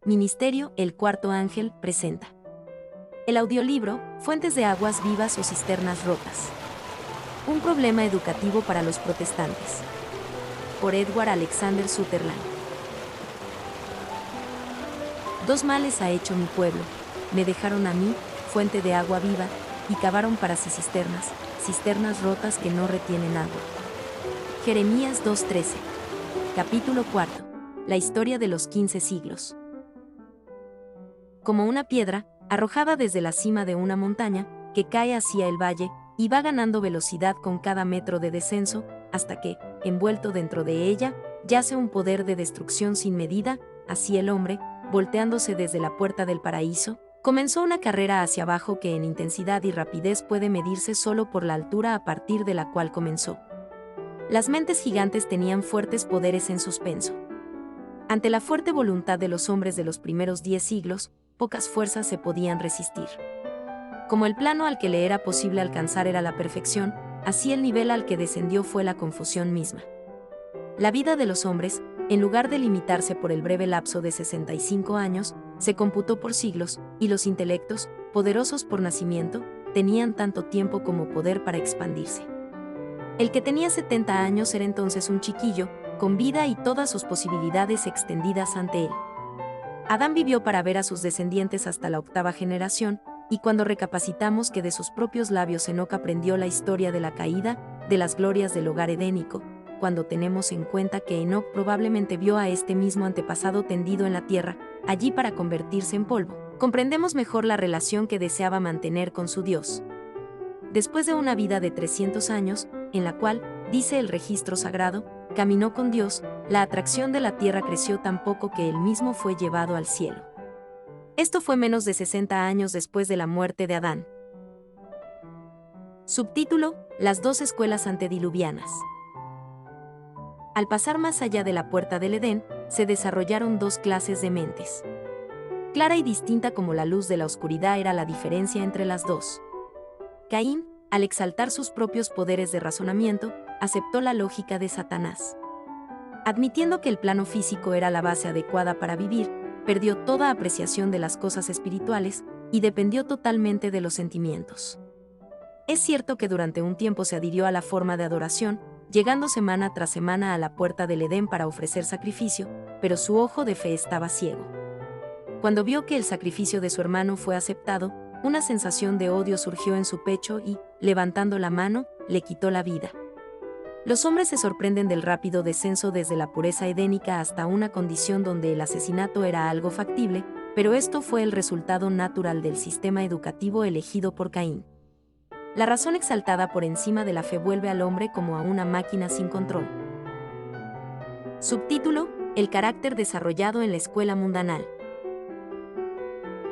Ministerio El Cuarto Ángel presenta el audiolibro Fuentes de Aguas Vivas o Cisternas Rotas. Un problema educativo para los protestantes. Por Edward Alexander Sutherland. Dos males ha hecho mi pueblo. Me dejaron a mí, fuente de agua viva, y cavaron para sí cisternas rotas que no retienen agua. Jeremías 2:13. Capítulo 4. La historia de los 15 siglos. Como una piedra, arrojada desde la cima de una montaña, que cae hacia el valle, y va ganando velocidad con cada metro de descenso, hasta que, envuelto dentro de ella, yace un poder de destrucción sin medida, así el hombre, volteándose desde la puerta del paraíso, comenzó una carrera hacia abajo que en intensidad y rapidez puede medirse solo por la altura a partir de la cual comenzó. Las mentes gigantes tenían fuertes poderes en suspenso. Ante la fuerte voluntad de los hombres de los primeros 10 siglos, pocas fuerzas se podían resistir. Como el plano al que le era posible alcanzar era la perfección, así el nivel al que descendió fue la confusión misma. La vida de los hombres, en lugar de limitarse por el breve lapso de 65 años, se computó por siglos, y los intelectos, poderosos por nacimiento, tenían tanto tiempo como poder para expandirse. El que tenía 70 años era entonces un chiquillo, con vida y todas sus posibilidades extendidas ante él. Adán vivió para ver a sus descendientes hasta la 8ª generación, y cuando recapacitamos que de sus propios labios Enoc aprendió la historia de la caída, de las glorias del hogar edénico, cuando tenemos en cuenta que Enoc probablemente vio a este mismo antepasado tendido en la tierra, allí para convertirse en polvo, comprendemos mejor la relación que deseaba mantener con su Dios. Después de una vida de 300 años, en la cual, dice el registro sagrado, caminó con Dios, la atracción de la tierra creció tan poco que él mismo fue llevado al cielo. Esto fue menos de 60 años después de la muerte de Adán. Subtítulo: Las dos escuelas antediluvianas. Al pasar más allá de la puerta del Edén, se desarrollaron dos clases de mentes. Clara y distinta como la luz de la oscuridad era la diferencia entre las dos. Caín, al exaltar sus propios poderes de razonamiento, aceptó la lógica de Satanás. Admitiendo que el plano físico era la base adecuada para vivir, perdió toda apreciación de las cosas espirituales y dependió totalmente de los sentimientos. Es cierto que durante un tiempo se adhirió a la forma de adoración, llegando semana tras semana a la puerta del Edén para ofrecer sacrificio, pero su ojo de fe estaba ciego. Cuando vio que el sacrificio de su hermano fue aceptado, una sensación de odio surgió en su pecho y, levantando la mano, le quitó la vida. Los hombres se sorprenden del rápido descenso desde la pureza edénica hasta una condición donde el asesinato era algo factible, pero esto fue el resultado natural del sistema educativo elegido por Caín. La razón exaltada por encima de la fe vuelve al hombre como a una máquina sin control. Subtítulo: El carácter desarrollado en la escuela mundanal.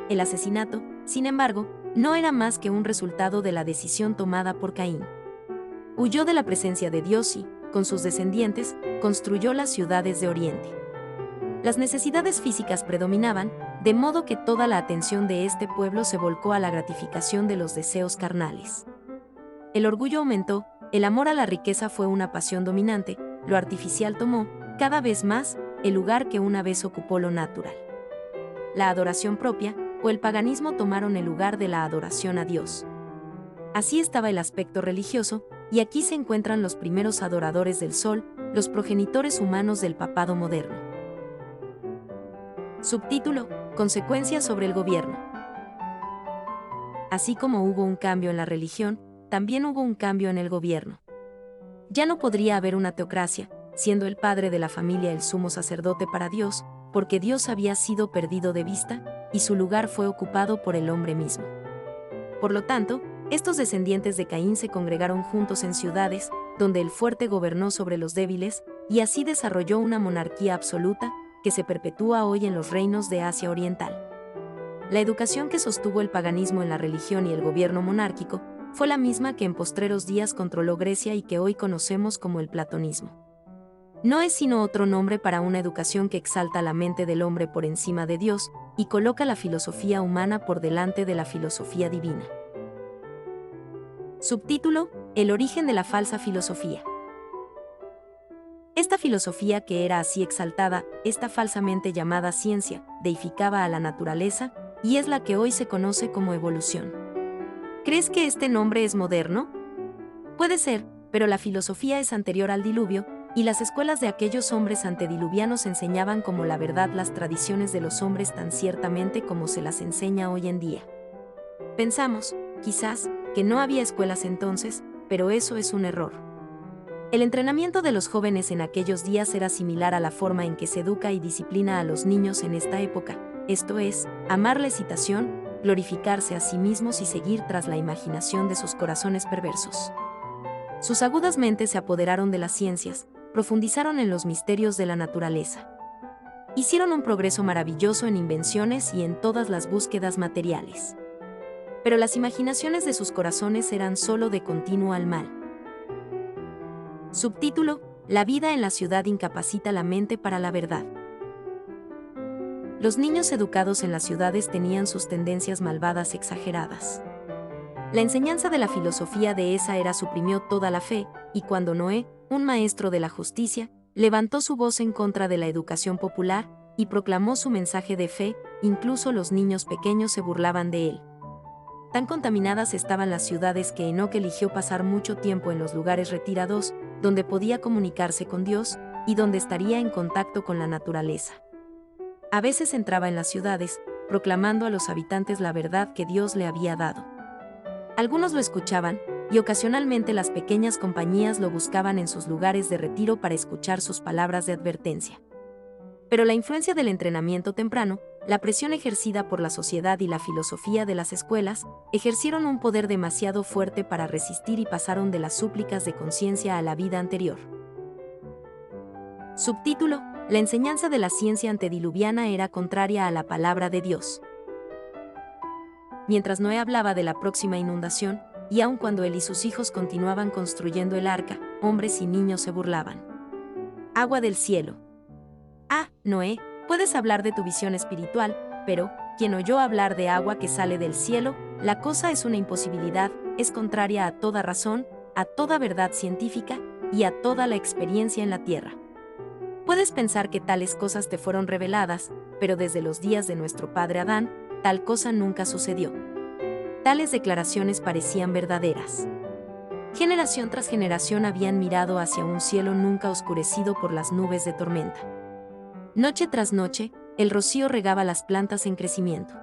El asesinato, sin embargo, no era más que un resultado de la decisión tomada por Caín. Huyó de la presencia de Dios y, con sus descendientes, construyó las ciudades de Oriente. Las necesidades físicas predominaban, de modo que toda la atención de este pueblo se volcó a la gratificación de los deseos carnales. El orgullo aumentó, el amor a la riqueza fue una pasión dominante, lo artificial tomó, cada vez más, el lugar que una vez ocupó lo natural. La adoración propia, o el paganismo tomaron el lugar de la adoración a Dios. Así estaba el aspecto religioso, y aquí se encuentran los primeros adoradores del sol, los progenitores humanos del papado moderno. Subtítulo: Consecuencias sobre el gobierno. Así como hubo un cambio en la religión, también hubo un cambio en el gobierno. Ya no podría haber una teocracia, siendo el padre de la familia el sumo sacerdote para Dios, porque Dios había sido perdido de vista, y su lugar fue ocupado por el hombre mismo. Por lo tanto, estos descendientes de Caín se congregaron juntos en ciudades, donde el fuerte gobernó sobre los débiles, y así desarrolló una monarquía absoluta, que se perpetúa hoy en los reinos de Asia Oriental. La educación que sostuvo el paganismo en la religión y el gobierno monárquico, fue la misma que en postreros días controló Grecia y que hoy conocemos como el platonismo. No es sino otro nombre para una educación que exalta la mente del hombre por encima de Dios, y coloca la filosofía humana por delante de la filosofía divina. Subtítulo: El origen de la falsa filosofía. Esta filosofía que era así exaltada, esta falsamente llamada ciencia, deificaba a la naturaleza, y es la que hoy se conoce como evolución. ¿Crees que este nombre es moderno? Puede ser, pero la filosofía es anterior al diluvio, y las escuelas de aquellos hombres antediluvianos enseñaban como la verdad las tradiciones de los hombres tan ciertamente como se las enseña hoy en día. Pensamos, quizás, que no había escuelas entonces, pero eso es un error. El entrenamiento de los jóvenes en aquellos días era similar a la forma en que se educa y disciplina a los niños en esta época, esto es, amar la excitación, glorificarse a sí mismos y seguir tras la imaginación de sus corazones perversos. Sus agudas mentes se apoderaron de las ciencias, profundizaron en los misterios de la naturaleza. Hicieron un progreso maravilloso en invenciones y en todas las búsquedas materiales. Pero las imaginaciones de sus corazones eran solo de continuo al mal. Subtítulo: La vida en la ciudad incapacita la mente para la verdad. Los niños educados en las ciudades tenían sus tendencias malvadas exageradas. La enseñanza de la filosofía de esa era suprimió toda la fe, y cuando Noé, un maestro de la justicia, levantó su voz en contra de la educación popular, y proclamó su mensaje de fe, incluso los niños pequeños se burlaban de él. Tan contaminadas estaban las ciudades que Enoc eligió pasar mucho tiempo en los lugares retirados, donde podía comunicarse con Dios, y donde estaría en contacto con la naturaleza. A veces entraba en las ciudades, proclamando a los habitantes la verdad que Dios le había dado. Algunos lo escuchaban, y ocasionalmente las pequeñas compañías lo buscaban en sus lugares de retiro para escuchar sus palabras de advertencia. Pero la influencia del entrenamiento temprano, la presión ejercida por la sociedad y la filosofía de las escuelas, ejercieron un poder demasiado fuerte para resistir y pasaron de las súplicas de conciencia a la vida anterior. Subtítulo: La enseñanza de la ciencia antediluviana era contraria a la palabra de Dios. Mientras Noé hablaba de la próxima inundación, y aun cuando él y sus hijos continuaban construyendo el arca, hombres y niños se burlaban. Agua del cielo. Ah, Noé, puedes hablar de tu visión espiritual, pero, quien oyó hablar de agua que sale del cielo, la cosa es una imposibilidad, es contraria a toda razón, a toda verdad científica, y a toda la experiencia en la tierra. Puedes pensar que tales cosas te fueron reveladas, pero desde los días de nuestro padre Adán, tal cosa nunca sucedió. Tales declaraciones parecían verdaderas. Generación tras generación habían mirado hacia un cielo nunca oscurecido por las nubes de tormenta. Noche tras noche, el rocío regaba las plantas en crecimiento.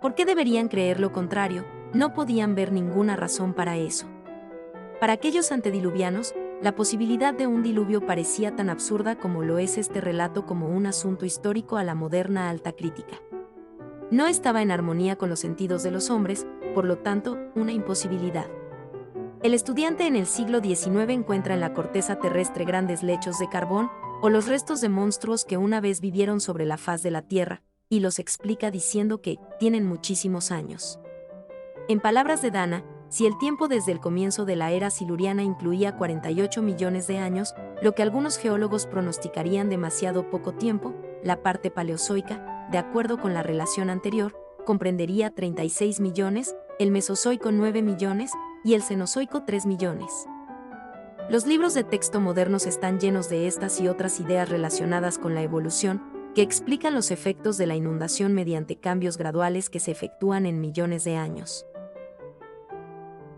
¿Por qué deberían creer lo contrario? No podían ver ninguna razón para eso. Para aquellos antediluvianos, la posibilidad de un diluvio parecía tan absurda como lo es este relato como un asunto histórico a la moderna alta crítica. No estaba en armonía con los sentidos de los hombres, por lo tanto, una imposibilidad. El estudiante en el siglo XIX encuentra en la corteza terrestre grandes lechos de carbón, o los restos de monstruos que una vez vivieron sobre la faz de la Tierra, y los explica diciendo que tienen muchísimos años. En palabras de Dana, si el tiempo desde el comienzo de la era siluriana incluía 48 millones de años, lo que algunos geólogos pronosticarían demasiado poco tiempo, la parte paleozoica, de acuerdo con la relación anterior, comprendería 36 millones, el Mesozoico 9 millones y el Cenozoico 3 millones. Los libros de texto modernos están llenos de estas y otras ideas relacionadas con la evolución, que explican los efectos de la inundación mediante cambios graduales que se efectúan en millones de años.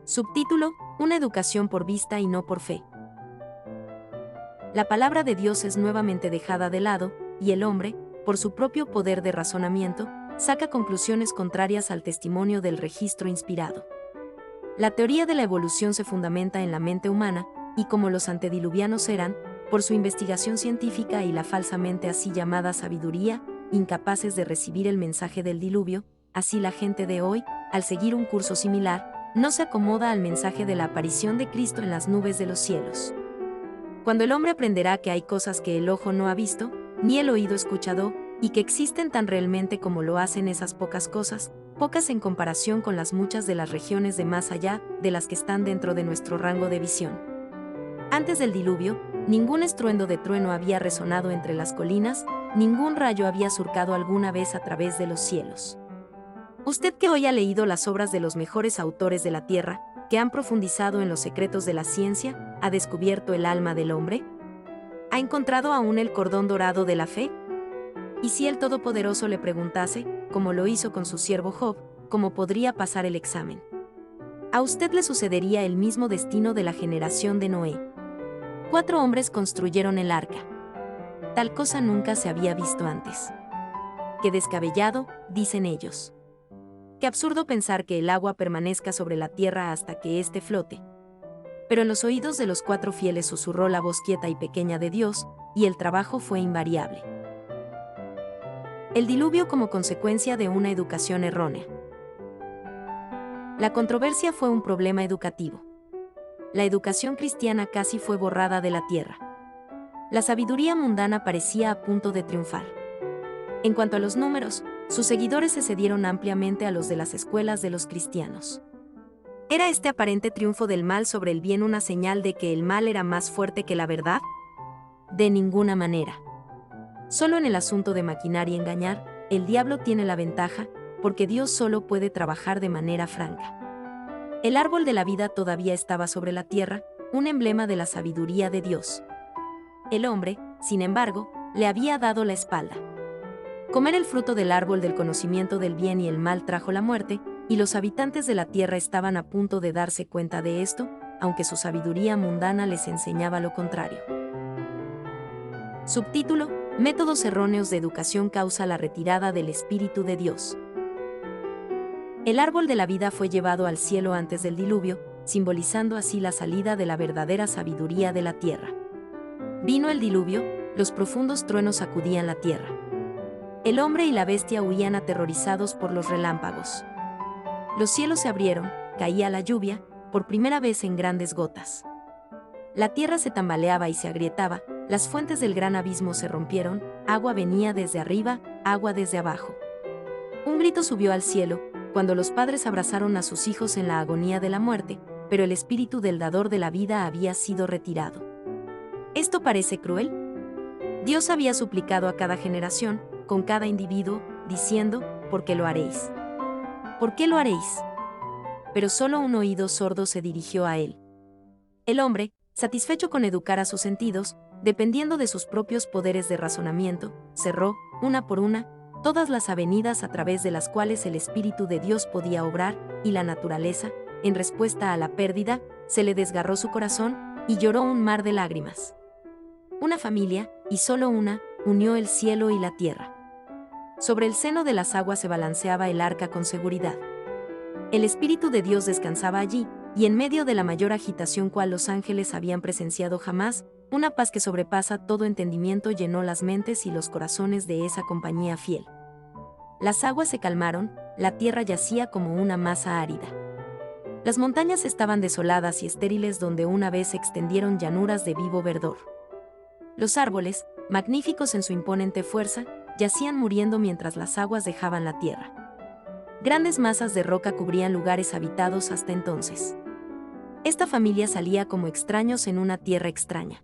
Subtítulo: Una educación por vista y no por fe. La palabra de Dios es nuevamente dejada de lado, y el hombre, por su propio poder de razonamiento, saca conclusiones contrarias al testimonio del registro inspirado. La teoría de la evolución se fundamenta en la mente humana, y como los antediluvianos eran, por su investigación científica y la falsamente así llamada sabiduría, incapaces de recibir el mensaje del diluvio, así la gente de hoy, al seguir un curso similar, no se acomoda al mensaje de la aparición de Cristo en las nubes de los cielos. Cuando el hombre aprenderá que hay cosas que el ojo no ha visto, ni el oído escuchado, y que existen tan realmente como lo hacen esas pocas cosas, pocas en comparación con las muchas de las regiones de más allá, de las que están dentro de nuestro rango de visión. Antes del diluvio, ningún estruendo de trueno había resonado entre las colinas, ningún rayo había surcado alguna vez a través de los cielos. Usted que hoy ha leído las obras de los mejores autores de la Tierra, que han profundizado en los secretos de la ciencia, ¿ha descubierto el alma del hombre? ¿Ha encontrado aún el cordón dorado de la fe? ¿Y si el Todopoderoso le preguntase, como lo hizo con su siervo Job, cómo podría pasar el examen? A usted le sucedería el mismo destino de la generación de Noé. 4 hombres construyeron el arca. Tal cosa nunca se había visto antes. Qué descabellado, dicen ellos. Qué absurdo pensar que el agua permanezca sobre la tierra hasta que éste flote. Pero en los oídos de los 4 fieles susurró la voz quieta y pequeña de Dios, y el trabajo fue invariable. El diluvio como consecuencia de una educación errónea. La controversia fue un problema educativo. La educación cristiana casi fue borrada de la tierra. La sabiduría mundana parecía a punto de triunfar. En cuanto a los números, sus seguidores se cedieron ampliamente a los de las escuelas de los cristianos. ¿Era este aparente triunfo del mal sobre el bien una señal de que el mal era más fuerte que la verdad? De ninguna manera. Solo en el asunto de maquinar y engañar, el diablo tiene la ventaja, porque Dios solo puede trabajar de manera franca. El árbol de la vida todavía estaba sobre la tierra, un emblema de la sabiduría de Dios. El hombre, sin embargo, le había dado la espalda. Comer el fruto del árbol del conocimiento del bien y el mal trajo la muerte, y los habitantes de la tierra estaban a punto de darse cuenta de esto, aunque su sabiduría mundana les enseñaba lo contrario. Subtítulo: Métodos erróneos de educación causa la retirada del Espíritu de Dios. El árbol de la vida fue llevado al cielo antes del diluvio, simbolizando así la salida de la verdadera sabiduría de la tierra. Vino el diluvio, los profundos truenos sacudían la tierra. El hombre y la bestia huían aterrorizados por los relámpagos. Los cielos se abrieron, caía la lluvia, por primera vez en grandes gotas. La tierra se tambaleaba y se agrietaba, las fuentes del gran abismo se rompieron, agua venía desde arriba, agua desde abajo. Un grito subió al cielo, cuando los padres abrazaron a sus hijos en la agonía de la muerte, pero el espíritu del dador de la vida había sido retirado. ¿Esto parece cruel? Dios había suplicado a cada generación, con cada individuo, diciendo: ¿por qué lo haréis? ¿Por qué lo haréis? Pero solo un oído sordo se dirigió a él. El hombre, satisfecho con educar a sus sentidos, dependiendo de sus propios poderes de razonamiento, cerró, una por una, todas las avenidas a través de las cuales el Espíritu de Dios podía obrar, y la naturaleza, en respuesta a la pérdida, se le desgarró su corazón, y lloró un mar de lágrimas. Una familia, y solo una, unió el cielo y la tierra. Sobre el seno de las aguas se balanceaba el arca con seguridad. El Espíritu de Dios descansaba allí, y en medio de la mayor agitación cual los ángeles habían presenciado jamás, una paz que sobrepasa todo entendimiento llenó las mentes y los corazones de esa compañía fiel. Las aguas se calmaron, la tierra yacía como una masa árida. Las montañas estaban desoladas y estériles donde una vez se extendieron llanuras de vivo verdor. Los árboles, magníficos en su imponente fuerza, yacían muriendo mientras las aguas dejaban la tierra. Grandes masas de roca cubrían lugares habitados hasta entonces. Esta familia salía como extraños en una tierra extraña.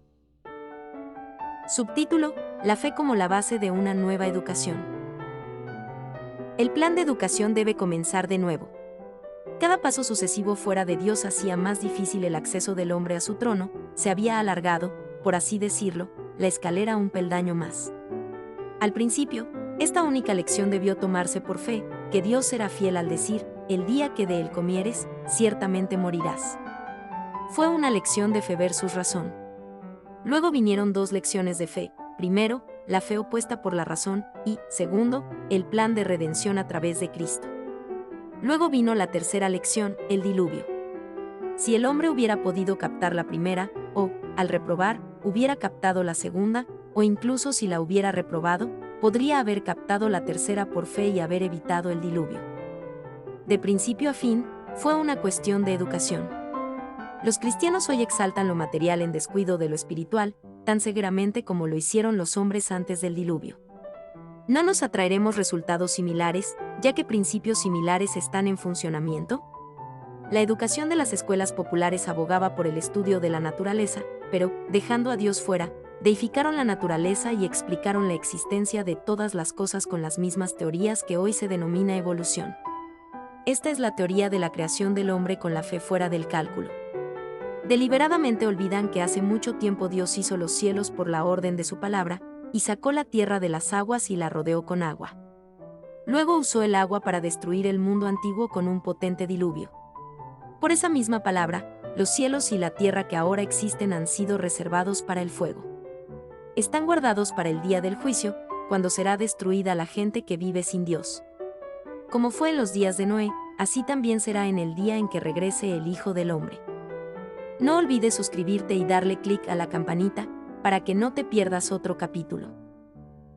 Subtítulo: La fe como la base de una nueva educación. El plan de educación debe comenzar de nuevo. Cada paso sucesivo fuera de Dios hacía más difícil el acceso del hombre a su trono, se había alargado, por así decirlo, la escalera un peldaño más. Al principio, esta única lección debió tomarse por fe, que Dios será fiel al decir: el día que de él comieres, ciertamente morirás. Fue una lección de fe versus razón. Luego vinieron 2 lecciones de fe: primero, la fe opuesta por la razón, y, segundo, el plan de redención a través de Cristo. Luego vino la tercera lección, el diluvio. Si el hombre hubiera podido captar la primera, o, al reprobar, hubiera captado la segunda, o incluso si la hubiera reprobado, podría haber captado la tercera por fe y haber evitado el diluvio. De principio a fin, fue una cuestión de educación. Los cristianos hoy exaltan lo material en descuido de lo espiritual, tan cegueramente como lo hicieron los hombres antes del diluvio. ¿No nos atraeremos resultados similares, ya que principios similares están en funcionamiento? La educación de las escuelas populares abogaba por el estudio de la naturaleza, pero, dejando a Dios fuera, deificaron la naturaleza y explicaron la existencia de todas las cosas con las mismas teorías que hoy se denomina evolución. Esta es la teoría de la creación del hombre con la fe fuera del cálculo. Deliberadamente olvidan que hace mucho tiempo Dios hizo los cielos por la orden de su palabra, y sacó la tierra de las aguas y la rodeó con agua. Luego usó el agua para destruir el mundo antiguo con un potente diluvio. Por esa misma palabra, los cielos y la tierra que ahora existen han sido reservados para el fuego. Están guardados para el día del juicio, cuando será destruida la gente que vive sin Dios. Como fue en los días de Noé, así también será en el día en que regrese el Hijo del Hombre. No olvides suscribirte y darle clic a la campanita, para que no te pierdas otro capítulo.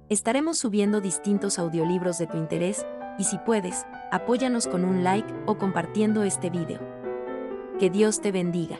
Estaremos subiendo distintos audiolibros de tu interés, y si puedes, apóyanos con un like o compartiendo este video. Que Dios te bendiga.